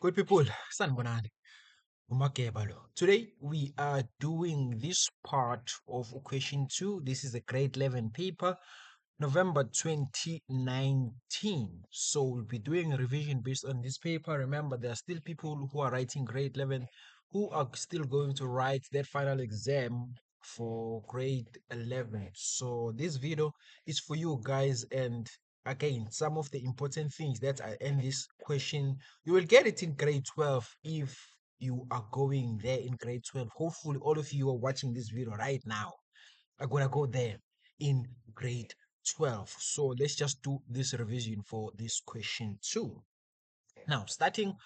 Good people, sanibonani. Umakeba lo. Today we are doing this part of question 2. This is a grade 11 paper, November 2019. So we'll be doing a revision based on this paper. Remember, there are still people who are writing grade 11 who are still going to write their final exam for grade 11. So this video is for you guys, and again, some of the important things that are in this question, you will get it in grade 12 if you are going there in grade 12. Hopefully all of you are watching this video right now are gonna go there in grade 12. So let's just do this revision for this question 2. Now, starting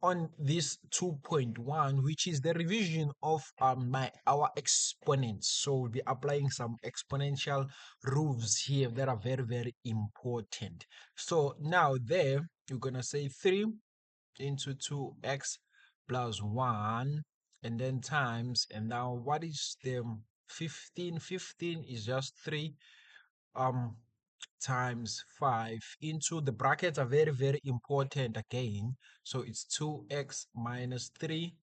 on this 2.1, which is the revision of our exponents. So we'll be applying some exponential rules here that are very important. So now there you're gonna say 3 into 2x plus 1, and then times, and now what is the 15? 15 is just 3 um times 5 into the brackets are very important again. So it's 2x minus 3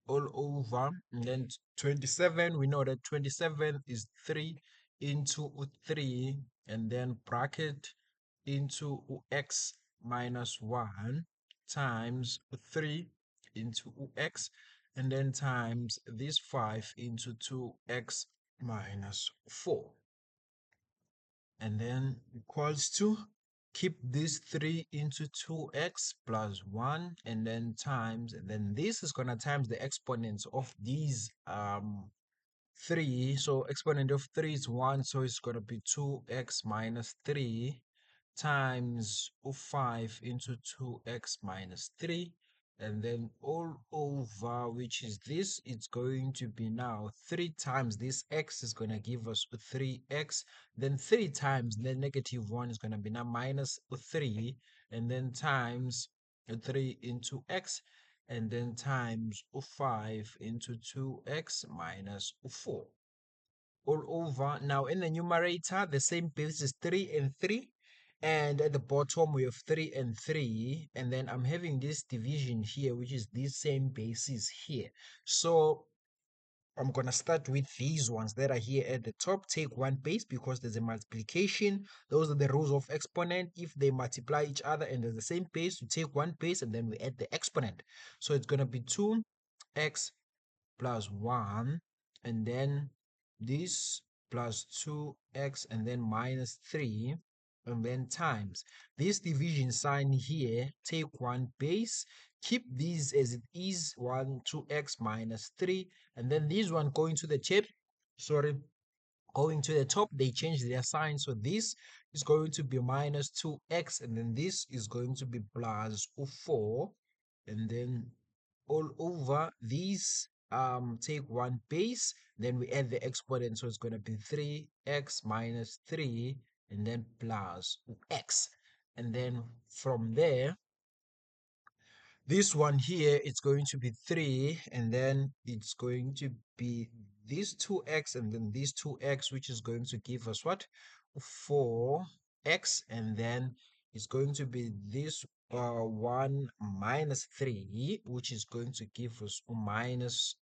all over, and then 27, we know that 27 is 3 into 3, and then bracket into x minus 1 times 3 into x, and then times this 5 into 2x minus 4, and then equals to, keep this 3 into 2x plus 1, and then times, and then this is going to times the exponents of these 3. So exponent of 3 is 1, so it's going to be 2x minus 3 times 5 into 2x minus 3, and then all over, which is this, it's going to be now 3 times this x is going to give us 3x, then 3 times the negative 1 is going to be now minus 3, and then times 3 into x, and then times 5 into 2x minus 4 all over. Now in the numerator, the same base is 3 and 3, and at the bottom we have 3 and 3, and then I'm having this division here, which is these same bases here. So I'm gonna start with these ones that are here at the top. Take one base because there's a multiplication. Those are the rules of exponent. If they multiply each other and there's the same base, you take one base and then we add the exponent. So it's gonna be 2x plus 1, and then this plus 2x, and then minus 3, and then times this division sign here. Take one base, keep these as it is, 2x minus 3, and then this one going to the tip, sorry, going to the top, they change their sign. So this is going to be minus 2x, and then this is going to be plus 4, and then all over these, take one base, then we add the exponent, so it's going to be 3x minus 3, and then plus x, and then from there, this one here, it's going to be 3, and then it's going to be this 2x, and then this 2x, which is going to give us what? 4x, and then it's going to be this 1 minus 3, which is going to give us minus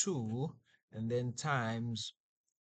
2, and then times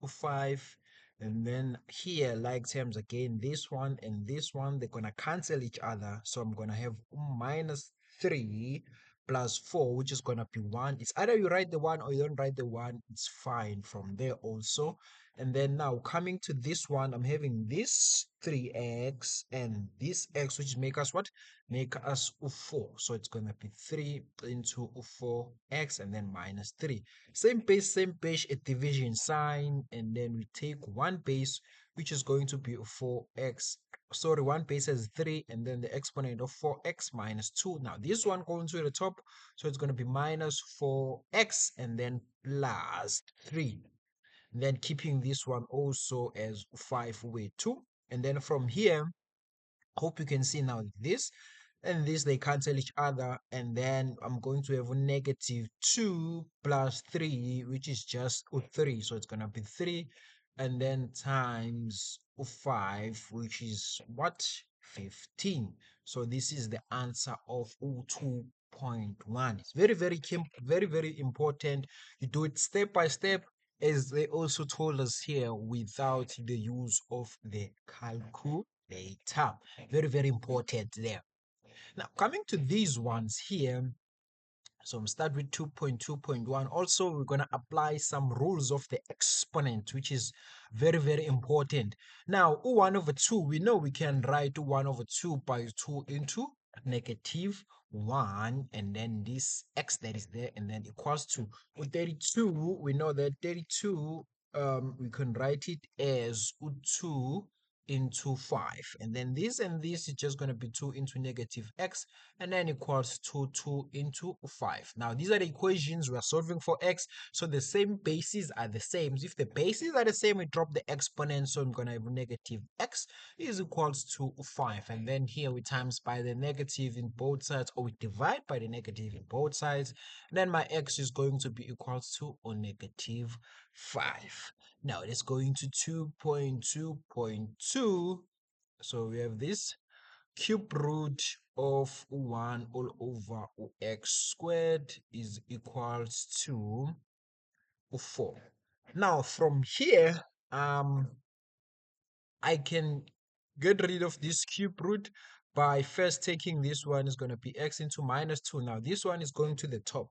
5, and then here, like terms again, this one and this one, they're gonna cancel each other, so I'm gonna have minus 3 plus 4, which is gonna be 1. It's either you write the 1 or you don't write the 1, it's fine from there also. And then now coming to this one, I'm having this 3x and this x, which make us what? Make us 4. So it's gonna be 3 into 4x, and then minus 3. Same page, a division sign, and then we take one base, which is going to be 4x. Sorry, one base has 3, and then the exponent of 4x minus 2. Now this one going to the top, so it's going to be minus 4x, and then plus 3. And then keeping this one also as 5 way 2. And then from here, hope you can see now this and this, they cancel each other, and then I'm going to have a negative 2 plus 3, which is just 3, so it's gonna be 3, and then times 5, which is what? 15. So this is the answer of 2.1. It's very, very, very important. You do it step by step, as they also told us here, without the use of the calculator. Very, very important there. Now, coming to these ones here, so I'm start with 2.2.1. Also, we're going to apply some rules of the exponent, which is very, very important. Now, 1 over 2, we know we can write 1 over 2 by 2 into negative 1, and then this x that is there, and then equals to 32. We know that 32, we can write it as 2 into 5, and then this and this is just going to be 2 into negative x, and then equals to 2 into 5. Now, these are the equations we are solving for x, so the same bases are the same. If the bases are the same, we drop the exponent, so I'm going to have negative x is equals to 5, and then here we times by the negative in both sides, or we divide by the negative in both sides, and then my x is going to be equals to or negative 5. Now, let's go into 2.2.2. So we have this cube root of 1 all over x squared is equals to 4. Now, from here, I can get rid of this cube root by first taking this one is going to be x into minus 2. Now, this one is going to the top,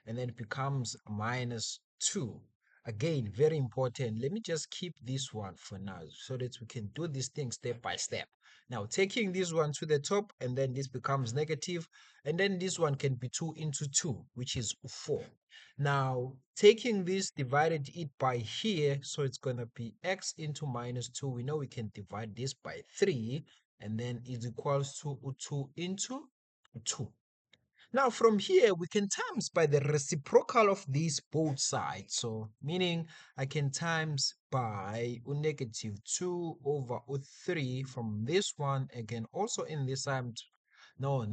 and then it becomes minus 2. Again, very important. Let me just keep this one for now so that we can do this thing step by step. Now, taking this one to the top, and then this becomes negative, and then this one can be 2 into 2, which is 4. Now, taking this, divided it by here, so it's going to be x into minus 2. We know we can divide this by 3, and then is equals to 2 into 2. Now, from here, we can times by the reciprocal of these both sides. So, meaning I can times by negative 2 over 3 from this one. Again, also in this side. No.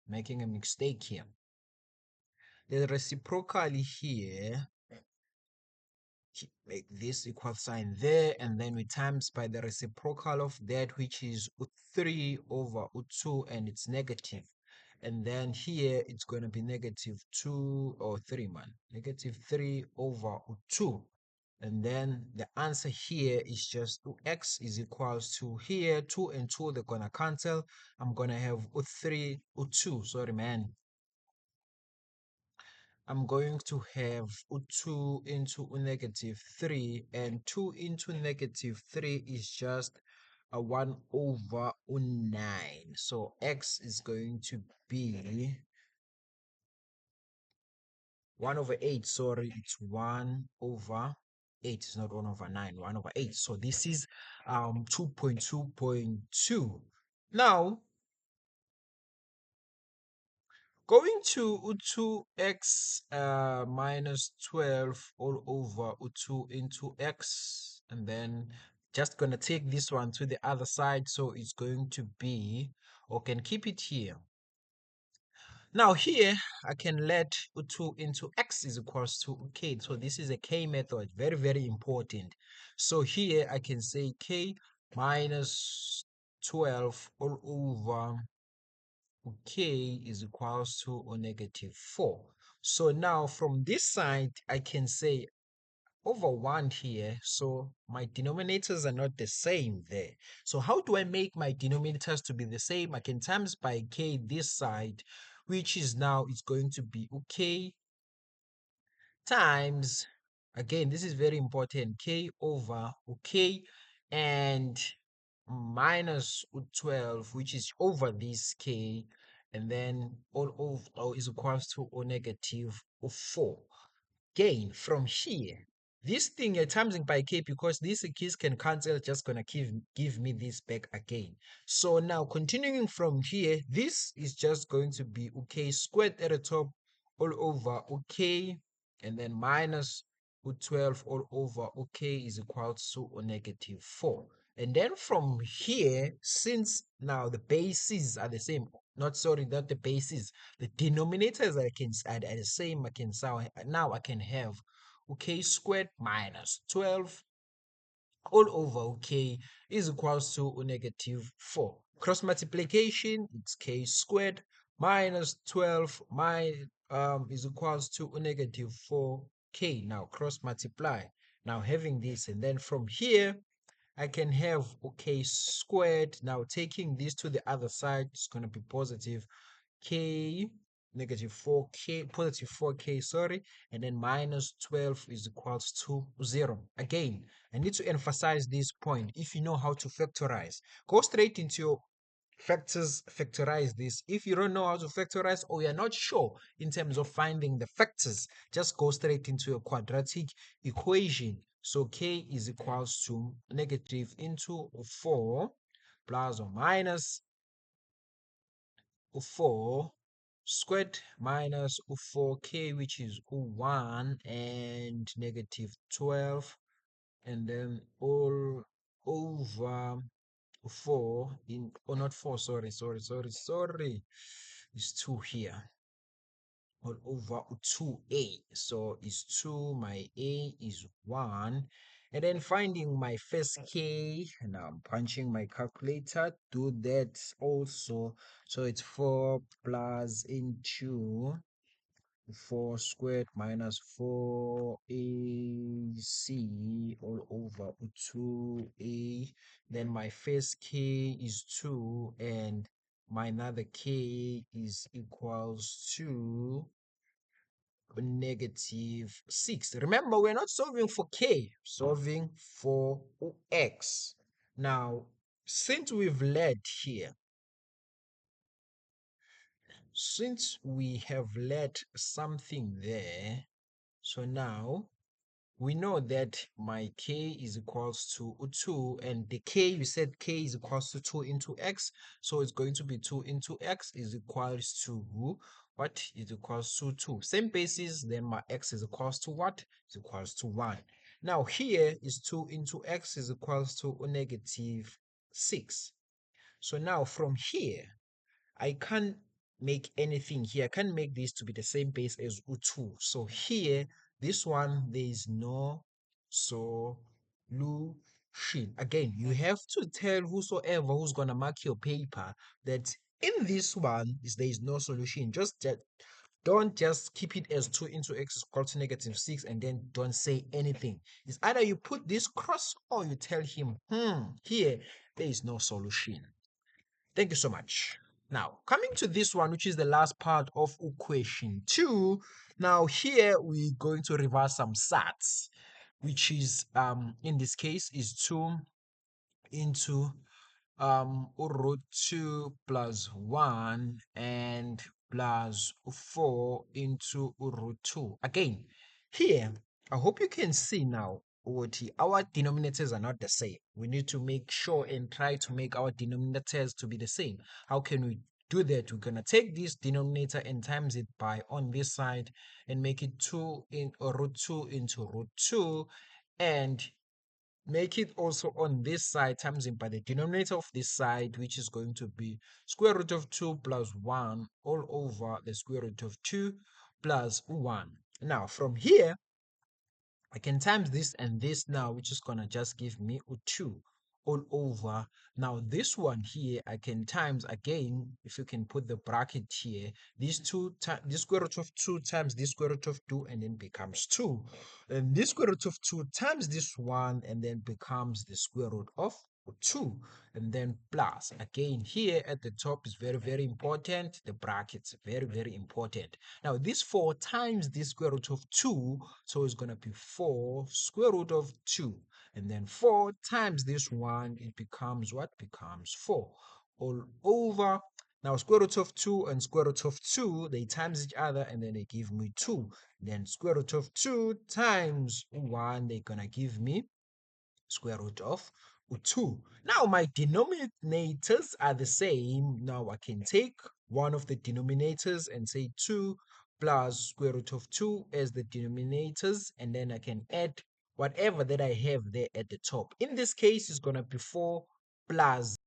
Making a mistake here. The reciprocal here, make this equal sign there, and then we times by the reciprocal of that, which is 3 over 2, and it's negative. And then here it's going to be negative 2 or 3, man. Negative 3 over 2. And then the answer here is just x is equals to here, 2 and 2, they're going to cancel. I'm going to have 3, 2. Sorry, man. I'm going to have 2 into negative 3, and 2 into negative 3 is just a 1 over 9. So x is going to be 1 over 8. Sorry, it's 1 over 8. It's not 1 over 9, 1 over 8. So this is 2.2.2. Now, going to 2x minus 12 all over 2 into x, and then just going to take this one to the other side, so it's going to be, or can keep it here. Now here, I can let 2 into x is equals to k. So this is a k method, very, very important. So here I can say k minus 12 all over k is equals to or negative 4. So now from this side, I can say over 1 here. So my denominators are not the same there. So how do I make my denominators to be the same? I can times by k this side, which is now it's going to be k times, again, this is very important, k over k, and minus 12, which is over this k, and then all over is equals to or negative 4. Again, from here, this thing at times by k, because these keys can cancel, just gonna give me this back again. So now continuing from here, this is just going to be k squared at the top all over k, and then minus 12 all over k is equal to or negative 4. And then from here, since now the bases are the same, not the bases, the denominators are the same, now I can have k squared minus 12 all over, okay, is equals to negative 4. Cross multiplication, it's k squared minus 12 is equals to negative 4k. Now cross multiply. Now having this, and then from here I can have k squared. Now taking this to the other side, it's going to be positive k negative 4k, positive 4k, sorry, and then minus 12 is equals to 0. Again, I need to emphasize this point. If you know how to factorize, go straight into your factors, factorize this. If you don't know how to factorize, or you're not sure in terms of finding the factors, just go straight into your quadratic equation. So k is equals to negative into 4 plus or minus 4 squared minus 4k, which is 1, and negative 12, and then all over 4 in, oh, not 4, sorry, it's 2 here, all over 2a. So it's 2, my a is 1, and then finding my first k. Now I'm punching my calculator, do that also. So it's 4 plus into 4 squared minus 4ac all over 2a. Then my first k is 2, and my another k is equals to negative 6. Remember, we're not solving for k, solving for x. Now, since we've led here, since we have let something there, so now we know that my k is equals to 2, and the k, you said k is equals to 2 into x, so it's going to be 2 into x is equals to what? Is equals to 2. Same basis, then my x is equals to what? Is equals to 1. Now here is 2 into x is equals to negative 6. So now from here, I can't make anything here. I can't make this to be the same base as U2. So here, this one, there is no solution. Again, you have to tell whosoever who's going to mark your paper that in this one is there is no solution. Don't just keep it as 2 into x is equal to negative 6 and then don't say anything. It's either you put this cross or you tell him, here, there is no solution. Thank you so much. Now, coming to this one, which is the last part of equation 2. Now, here we're going to reverse some sats, which is, in this case, is 2 into root 2 plus 1 and plus 4 into root 2. Again, here, I hope you can see now what our denominators are not the same. We need to make sure and try to make our denominators to be the same. How can we do that? We're gonna take this denominator and times it by on this side and make it 2 in root 2 into root 2, and make it also on this side times it by the denominator of this side, which is going to be square root of 2 plus 1 all over the square root of 2 plus 1. Now from here, I can times this and this now, which is gonna just give me 2 all over. Now this one here, I can times again, if you can put the bracket here, these this square root of 2 times this square root of 2, and then becomes 2. And this square root of 2 times this one, and then becomes the square root of 2, and then plus again here at the top is very, very important. The brackets very, very important. Now this 4 times this square root of 2, so it's going to be 4 square root of 2, and then 4 times this one, it becomes what? Becomes 4 all over. Now square root of 2 and square root of 2, they times each other and then they give me 2. Then square root of 2 times 1, they're going to give me square root of 2. Now my denominators are the same. Now I can take one of the denominators and say 2 plus square root of 2 as the denominators, and then I can add whatever that I have there at the top. In this case, it's going to be 4 plus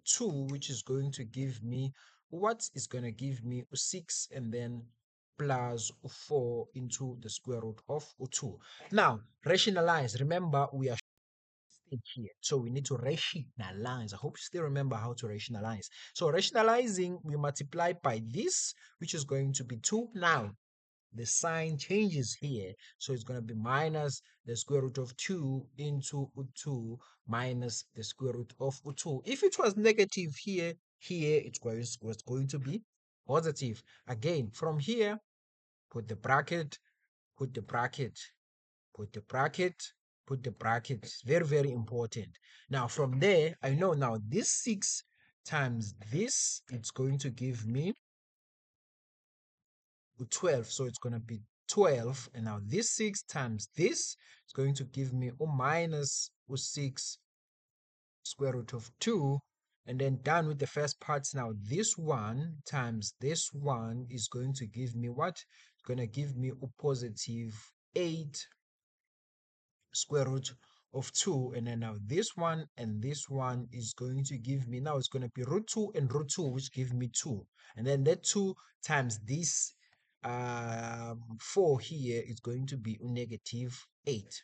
2, which is going to give me, what is going to give me 6, and then plus 4 into the square root of 2. Now rationalize. Remember, we are thing here. So we need to rationalize. I hope you still remember how to rationalize. So rationalizing, we multiply by this, which is going to be 2. Now, the sign changes here. So it's going to be minus the square root of 2 into 2 minus the square root of 2. If it was negative here, was going to be positive. Again, from here, put the bracket, put the bracket, put the bracket, put the bracket. It's very, very important. Now, from there, I know now this 6 times this, it's going to give me 12. So it's going to be 12. And now this 6 times this is going to give me minus 6 square root of 2. And then done with the first parts. Now this one times this one is going to give me what? It's going to give me a positive 8 square root of 2. And then now this one and this one is going to give me, now it's going to be root 2 and root 2, which give me 2. And then that 2 times this 4 here is going to be negative 8.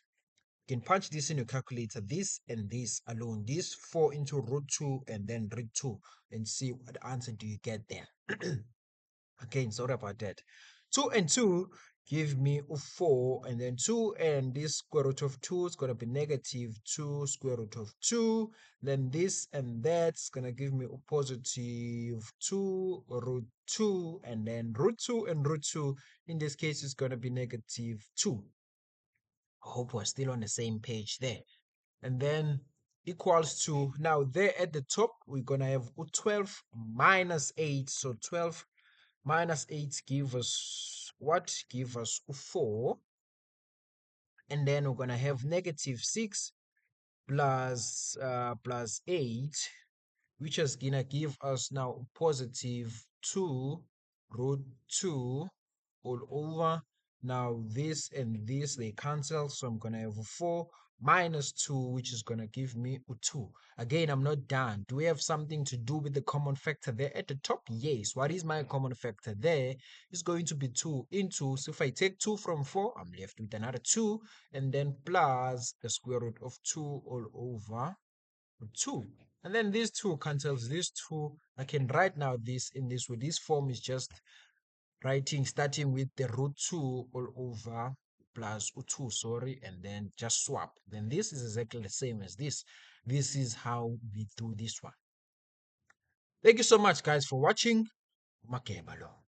You can punch this in your calculator, this and this alone, this 4 into root 2 and then root 2, and see what answer do you get there. Again, sorry about that. 2 and 2 give me 4, and then 2 and this square root of 2 is going to be negative 2 square root of 2. Then this and that's going to give me a positive 2 root 2, and then root 2 and root 2. In this case, is going to be negative 2. I hope we're still on the same page there. And then equals to, now there at the top, we're going to have 12 minus 8. So 12 minus 8 give us what? Give us 4. And then we're going to have negative 6 plus 8, which is going to give us now positive 2 root 2 all over. Now this and this, they cancel, so I'm going to have 4 minus 2, which is going to give me 2. Again, I'm not done. Do we have something to do with the common factor there at the top? Yes. What is my common factor there? It's going to be 2 into, so if I take 2 from 4, I'm left with another 2, and then plus the square root of 2 all over 2. And then these 2 cancels these 2. I can write now this in this way. This form is just writing starting with the root 2 all over plus 2, sorry, and then just swap. Then this is exactly the same as this. This is how we do this one. Thank you so much, guys, for watching. Makebalo.